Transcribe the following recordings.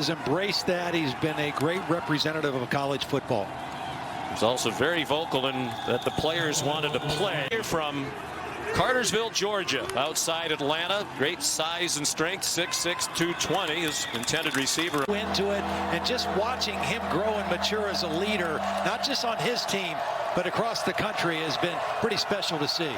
has embraced that. He's been a great representative of college football. He's also very vocal in that the players wanted to play. From Cartersville, Georgia, outside Atlanta. Great size and strength, 6'6", 220, his intended receiver. Into it, and just watching him grow and mature as a leader, not just on his team, but across the country, has been pretty special to see.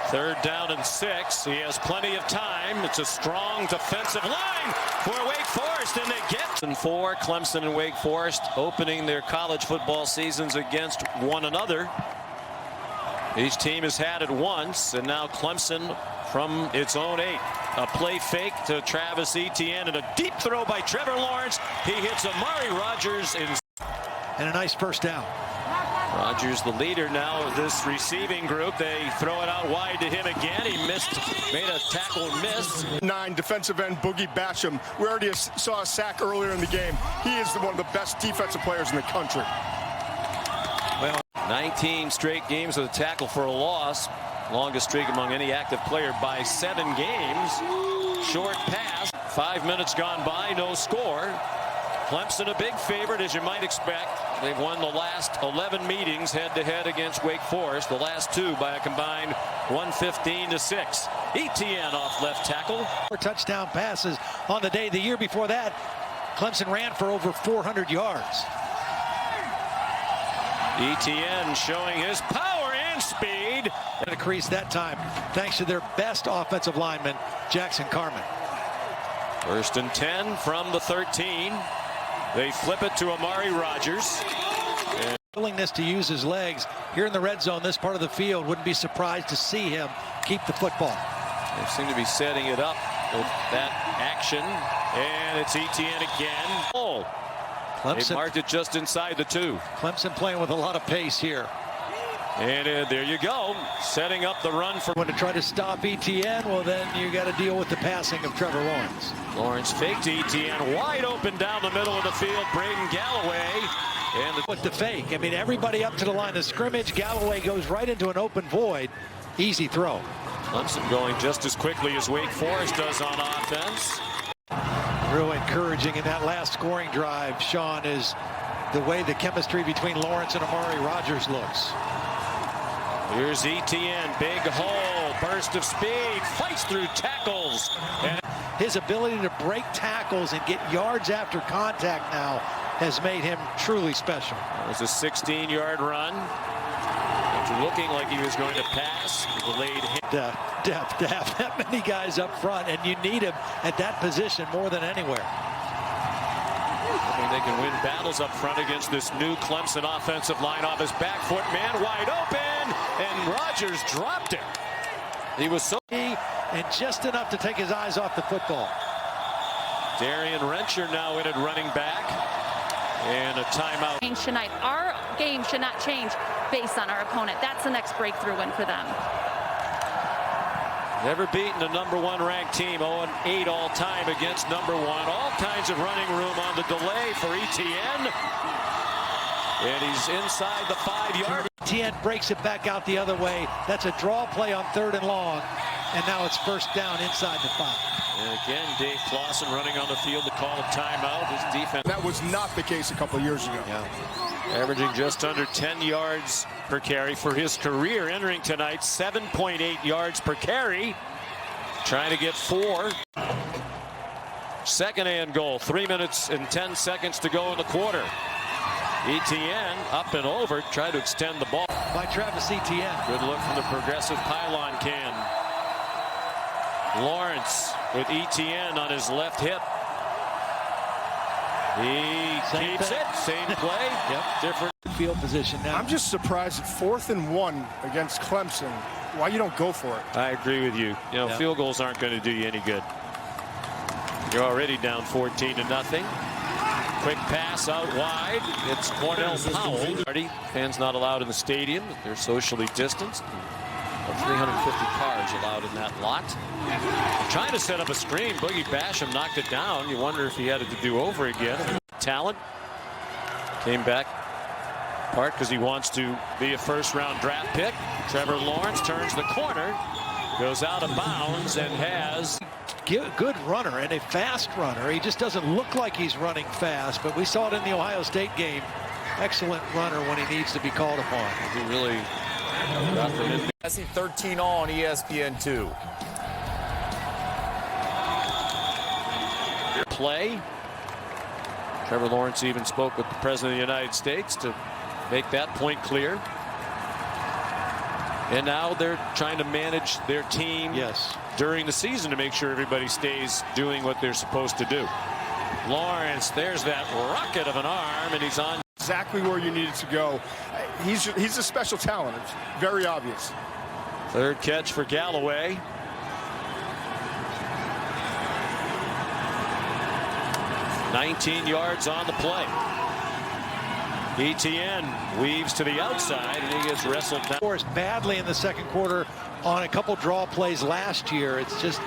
3rd down and 6. He has plenty of time. It's a strong defensive line for Wake Forest, and they get. And 4, Clemson and Wake Forest opening their college football seasons against one another. Each team has had it once, and now Clemson from its own 8. A play fake to Travis Etienne and a deep throw by Trevor Lawrence. He hits Amari Rodgers in. And a nice first down. Rodgers the leader now of this receiving group. They throw it out wide to him again. He missed, made a tackle miss. 9, defensive end Boogie Basham. We already saw a sack earlier in the game. He is one of the best defensive players in the country. Well, 19 straight games with a tackle for a loss. Longest streak among any active player by 7 games. Short pass. 5 minutes gone by, no score. Clemson a big favorite, as you might expect. They've won the last 11 meetings head-to-head against Wake Forest. The last 2 by a combined 115-6. Etienne off left tackle. 4 touchdown passes on the day. The year before that, Clemson ran for over 400 yards. Etienne showing his power and speed. Increase that time thanks to their best offensive lineman, Jackson Carman. 1st and 10 from the 13. They flip it to Amari Rodgers. And willingness to use his legs here in the red zone, this part of the field. Wouldn't be surprised to see him keep the football. They seem to be setting it up with that action, and it's Etienne again. Oh, they marked it just inside the 2. Clemson playing with a lot of pace here. And there you go, setting up the run for. When to try to stop Etienne, well then you got to deal with the passing of Trevor Lawrence. Lawrence faked Etienne, wide open down the middle of the field. Braden Galloway. And with the fake, I mean, everybody up to the line of scrimmage. Galloway goes right into an open void. Easy throw. Clemson going just as quickly as Wake Forest does on offense. Real encouraging in that last scoring drive, Sean, is the way the chemistry between Lawrence and Amari Rodgers looks. Here's Etienne, big hole, burst of speed, fights through tackles. And his ability to break tackles and get yards after contact now has made him truly special. It was a 16-yard run. After looking like he was going to pass, delayed hit. Depth to have that many guys up front, and you need him at that position more than anywhere. I mean, they can win battles up front against this new Clemson offensive line. Off his back foot, man wide open, and Rodgers dropped it. He was so and just enough to take his eyes off the football. Darian Rencher now in at running back, and a timeout. Our game should not change based on our opponent. That's the next breakthrough win for them. Never beaten a #1 ranked team, 0-8 all time against #1. All kinds of running room on the delay for Etienne. And he's inside the 5-yard. Etienne breaks it back out the other way. That's a draw play on 3rd and long. And now it's 1st down inside the 5. And again, Dave Clawson running on the field to call a timeout. His defense. That was not the case a couple of years ago. Yeah. Averaging just under 10 yards per carry for his career. Entering tonight, 7.8 yards per carry. Trying to get 4. 2nd and goal. 3 minutes and 10 seconds to go in the quarter. Etienne up and over. Try to extend the ball. By Travis Etienne. Good look from the progressive pylon cam. Lawrence with Etienne on his left hip. He keeps it. Same play. Yep. Different field position now. I'm just surprised at 4th and 1 against Clemson. Why you don't go for it? I agree with you. You know, field goals aren't going to do you any good. You're already down 14-0. Quick pass out wide. It's Cornell Powell. Fans not allowed in the stadium. They're socially distanced. 350 cars allowed in that lot. Trying to set up a screen. Boogie Basham knocked it down. You wonder if he had it to do over again. Talent came back part because he wants to be a 1st-round draft pick. Trevor Lawrence turns the corner, goes out of bounds, and has good runner and a fast runner. He just doesn't look like he's running fast, but we saw it in the Ohio State game. Excellent runner when he needs to be called upon. He really got them in. I see 13 all on ESPN2. Play. Trevor Lawrence even spoke with the President of the United States to make that point clear. And now they're trying to manage their team during the season to make sure everybody stays doing what they're supposed to do. Lawrence, there's that rocket of an arm, and he's on. Exactly where you needed to go. He's a special talent. It's very obvious. Third catch for Galloway. $19 yards on the play. ETN weaves to the outside, and he gets wrestled down. Badly in the second quarter on a couple draw plays last year. It's just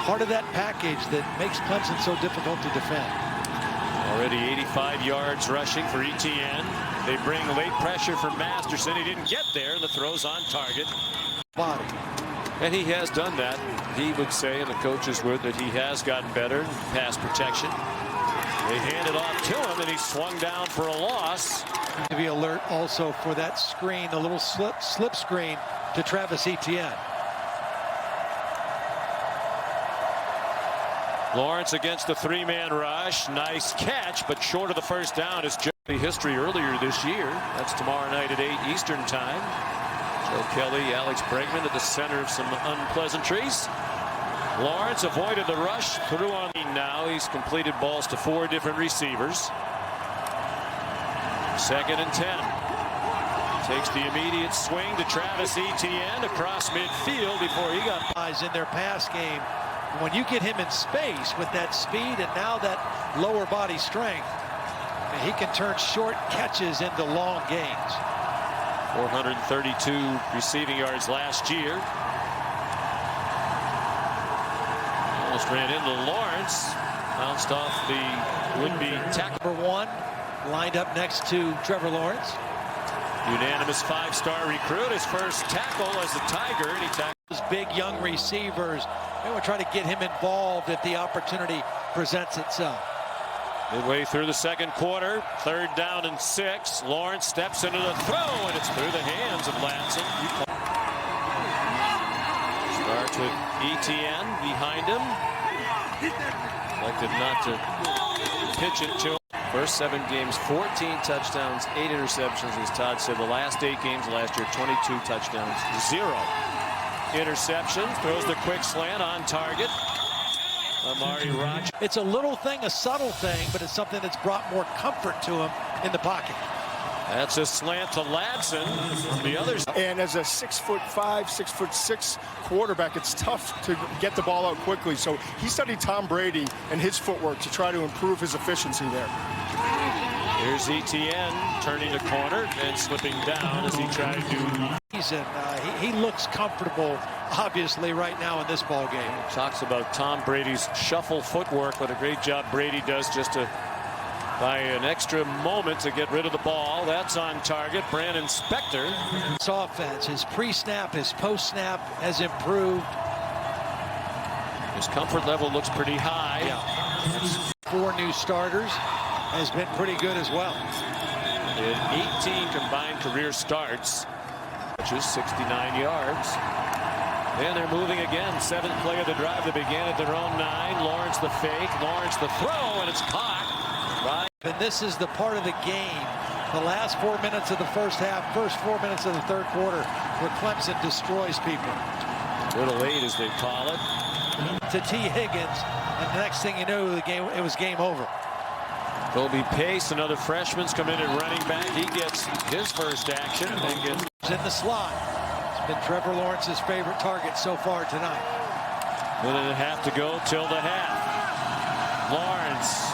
part of that package that makes Clemson so difficult to defend. Already 85 yards rushing for ETN. They bring late pressure for Masterson. He didn't get there, and the throw's on target. Body. And he has done that. He would say, and the coaches would, that he has gotten better in pass protection. They hand it off to him, and he swung down for a loss. To be alert also for that screen, a little slip screen to Travis Etienne. Lawrence against the three-man rush. Nice catch, but short of the first down. Is the history earlier this year. That's tomorrow night at 8 Eastern time. Joe Kelly, Alex Bregman at the center of some unpleasantries. Lawrence avoided the rush, threw on. Now he's completed balls to 4 different receivers. 2nd and 10. Takes the immediate swing to Travis Etienne across midfield before he got eyes in their pass game. When you get him in space with that speed and now that lower body strength, he can turn short catches into long gains. 432 receiving yards last year. Almost ran into Lawrence. Bounced off the would-be tackle. Number 1 lined up next to Trevor Lawrence. Unanimous 5-star recruit. His first tackle as a Tiger, and he tackles big young receivers. They will try to get him involved if the opportunity presents itself. Midway through the second quarter, 3rd down and 6. Lawrence steps into the throw, and it's through the hands of Latson. Starts with ETN behind him. Elected not to pitch it to him. First 7 games, 14 touchdowns, 8 interceptions. As Todd said, the last 8 games last year, 22 touchdowns, 0 interceptions. Throws the quick slant on target. Amari Rogers. It's a little thing, a subtle thing, but it's something that's brought more comfort to him in the pocket. That's a slant to Ladson from the other side. And as a 6'5", 6'6" quarterback, it's tough to get the ball out quickly. So he studied Tom Brady and his footwork to try to improve his efficiency there. Here's ETN turning the corner and slipping down as he tried to. He looks comfortable, obviously, right now in this ball game. Talks about Tom Brady's shuffle footwork, what a great job Brady does just to by an extra moment to get rid of the ball. That's on target. Brandon Spector. His offense, his pre-snap, his post-snap has improved. His comfort level looks pretty high. Yeah. 4 new starters has been pretty good as well. In 18 combined career starts, which is 69 yards. And they're moving again. 7th play of the drive that began at their own 9. Lawrence the fake, Lawrence the throw, and it's caught. Right. And this is the part of the game, the last 4 minutes of the first half, first 4 minutes of the third quarter, where Clemson destroys people. Little late, as they call it. To T. Higgins, and the next thing you know, it was game over. Colby Pace, another freshman's come in at running back. He gets his first action and gets in the slot. It's been Trevor Lawrence's favorite target so far tonight. 1.5 to go till the half. Lawrence,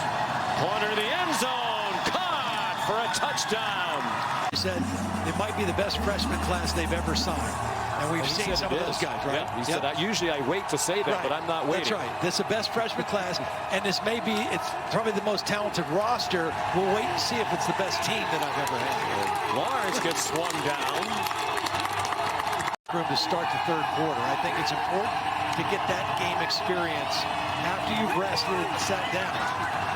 corner of the end zone, caught for a touchdown. He said it might be the best freshman class they've ever signed. And we've seen some of those guys, right? Yeah, he said, usually I wait to say that, but I'm not waiting. That's right. This is the best freshman class, and this may be, it's probably the most talented roster. We'll wait and see if it's the best team that I've ever had. Lawrence gets swung down. Room to start the third quarter. I think it's important to get that game experience after you've rested and sat down.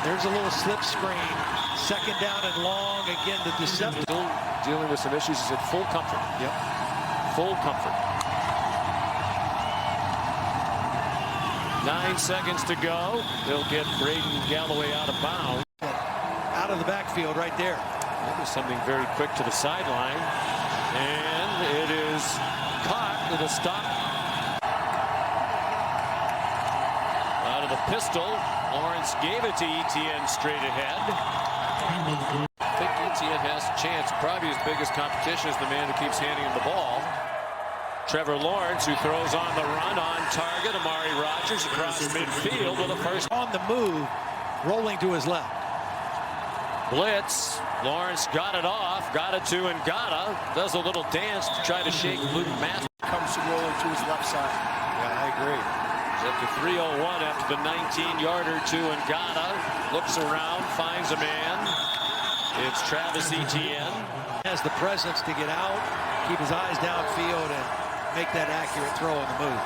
There's a little slip screen. Second down and long. Again, the deception. Still dealing with some issues. He's at full comfort. Yep. Full comfort. 9 seconds to go. They'll get Braden Galloway out of bounds. Out of the backfield right there. That was something very quick to the sideline. And it is caught with a stop. Out of the pistol. Lawrence gave it to Etienne straight ahead. I think Etienne has a chance. Probably his biggest competition is the man who keeps handing him the ball. Trevor Lawrence, who throws on the run, on target. Amari Rodgers across midfield with a first. On the move, rolling to his left. Blitz. Lawrence got it off, got it to Ngata. Does a little dance to try to shake Luke Matt. Comes rolling to his left side. Yeah, I agree. He's up to 301 after the 19-yarder to Ngata. Looks around, finds a man. It's Travis Etienne. Has the presence to get out, keep his eyes downfield, and make that accurate throw on the move.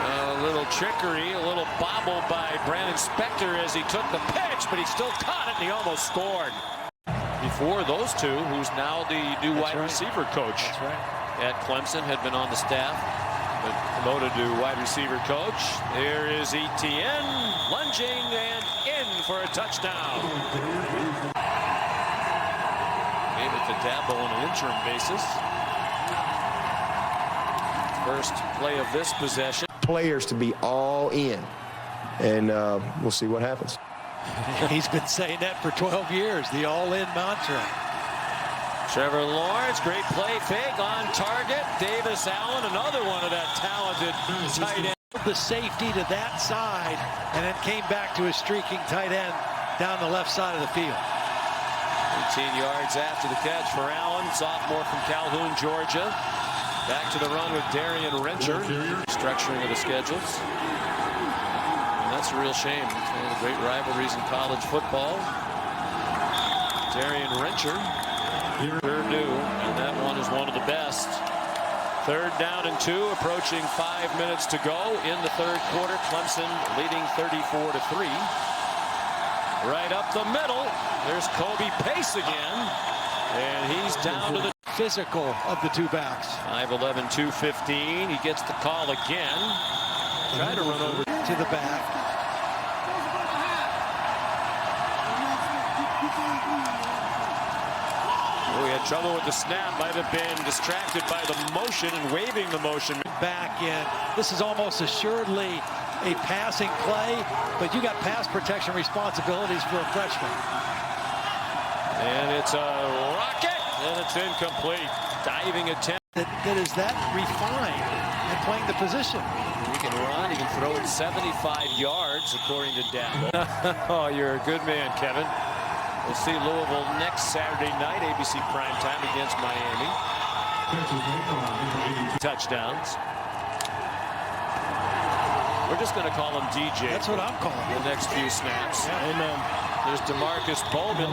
A little trickery, a little bobble by Brandon Spector as he took the pitch, but he still caught it and he almost scored. Before those two, who's now the new wide receiver coach at Clemson, had been on the staff, but promoted to wide receiver coach. There is Etienne lunging and in for a touchdown. Gave it to Dabo on an interim basis. First play of this possession. Players to be all in, and we'll see what happens. He's been saying that for 12 years, the all-in mantra. Trevor Lawrence, great play fake on target. Davis Allen, another one of that talented tight end. The safety to that side, and then came back to a streaking tight end down the left side of the field. 18 yards after the catch for Allen, sophomore from Calhoun, Georgia. Back to the run with Darian Rencher. Structuring of the schedules. And that's a real shame. It's one of the great rivalries in college football. Darian Rencher, Purdue, and that one is one of the best. Third down and 2, approaching 5 minutes to go in the third quarter. Clemson leading 34-3. Right up the middle. There's Kobe Pace again. And he's down to the physical of the two backs. 5'11", 215. He gets the call again. Try to run over to the back. Oh, he had trouble with the snap. Might have been distracted by the motion and waving the motion. Back in. This is almost assuredly a passing play, but you got pass protection responsibilities for a freshman. And it's a rocket, and it's incomplete. Diving attempt. That is that refined and playing the position. He can run, he can throw it 75 yards, according to Dabo. Oh, you're a good man, Kevin. We'll see Louisville next Saturday night, ABC primetime against Miami. Touchdowns. We're just going to call him DJ. That's what I'm calling him. The next few snaps. Yeah. Amen. There's DeMarcus Bowman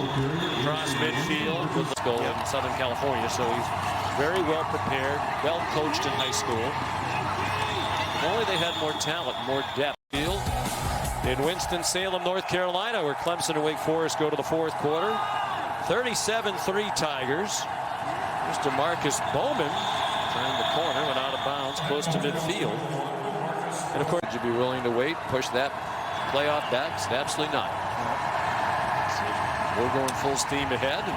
across midfield with the goal in Southern California, so he's very well prepared, well coached in high school. If only they had more talent, more depth. Field in Winston-Salem, North Carolina, where Clemson and Wake Forest go to the fourth quarter. 37-3 Tigers. There's DeMarcus Bowman. Turned the corner, went out of bounds, close to midfield. And of course, would you be willing to wait, push that playoff back? Absolutely not. We're going full steam ahead, and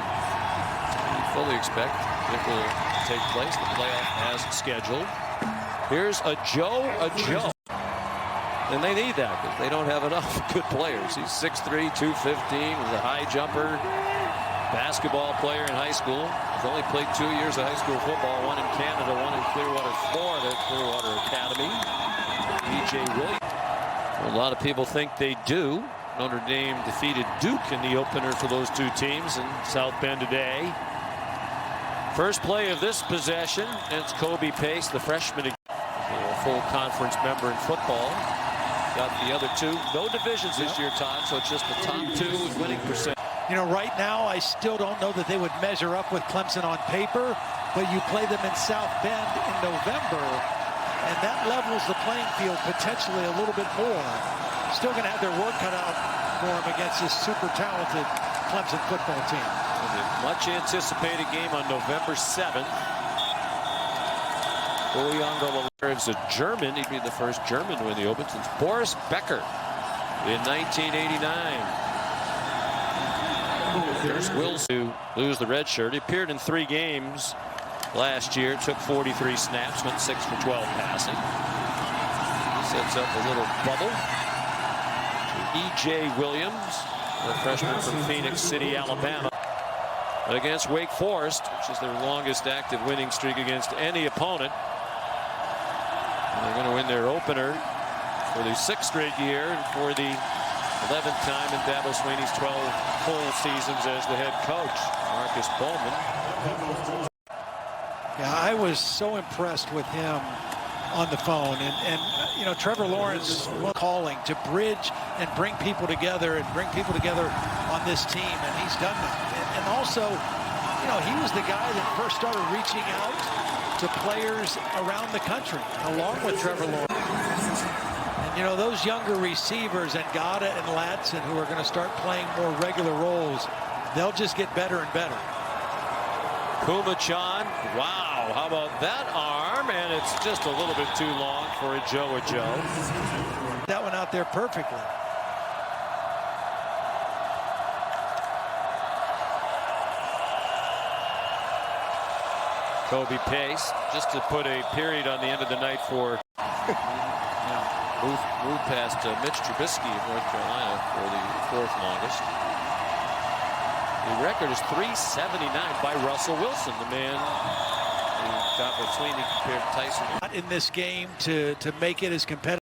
we fully expect it will take place. The playoff as scheduled. Here's a Joe. And they need that because they don't have enough good players. He's 6'3", 215, was a high jumper, basketball player in high school. He's only played 2 years of high school football, one in Canada, one in Clearwater, Florida, Clearwater Academy. E.J. Williams. A lot of people think they do. Notre Dame defeated Duke in the opener for those two teams in South Bend today. First play of this possession, it's Kobe Pace, the freshman, a full conference member in football. Got the other two. No divisions this year, Todd, so it's just the top two with winning percent. You know, right now, I still don't know that they would measure up with Clemson on paper, but you play them in South Bend in November, and that levels the playing field potentially a little bit more. Still going to have their work cut out for them against this super talented Clemson football team. Much anticipated game on November 7th. Ulianga is a German. He'd be the first German to win the Open since Boris Becker in 1989. There's Wills to lose the red shirt. He appeared in 3 games last year. Took 43 snaps, went 6 for 12 passing. Sets up a little bubble to E.J. Williams, a freshman from Phoenix City, Alabama, against Wake Forest, which is their longest active winning streak against any opponent. And they're going to win their opener for the 6th straight year and for the 11th time in Dabo Swinney's 12 full seasons as the head coach. Marcus Bowman. Yeah, I was so impressed with him on the phone, and you know, Trevor Lawrence calling to bridge and bring people together on this team, and he's done that. And also, you know, he was the guy that first started reaching out to players around the country, along with Trevor Lawrence. And you know, those younger receivers, Ngata and Latson, who are going to start playing more regular roles, they'll just get better and better. Kumachan, wow, how about that arm? And it's just a little bit too long for a Joe. That one out there perfectly. Kobe Pace, just to put a period on the end of the night for move past Mitch Trubisky of North Carolina for the 4th longest. The record is 379 by Russell Wilson, the man who got what Sweeney compared to Tyson. In this game to make it as competitive.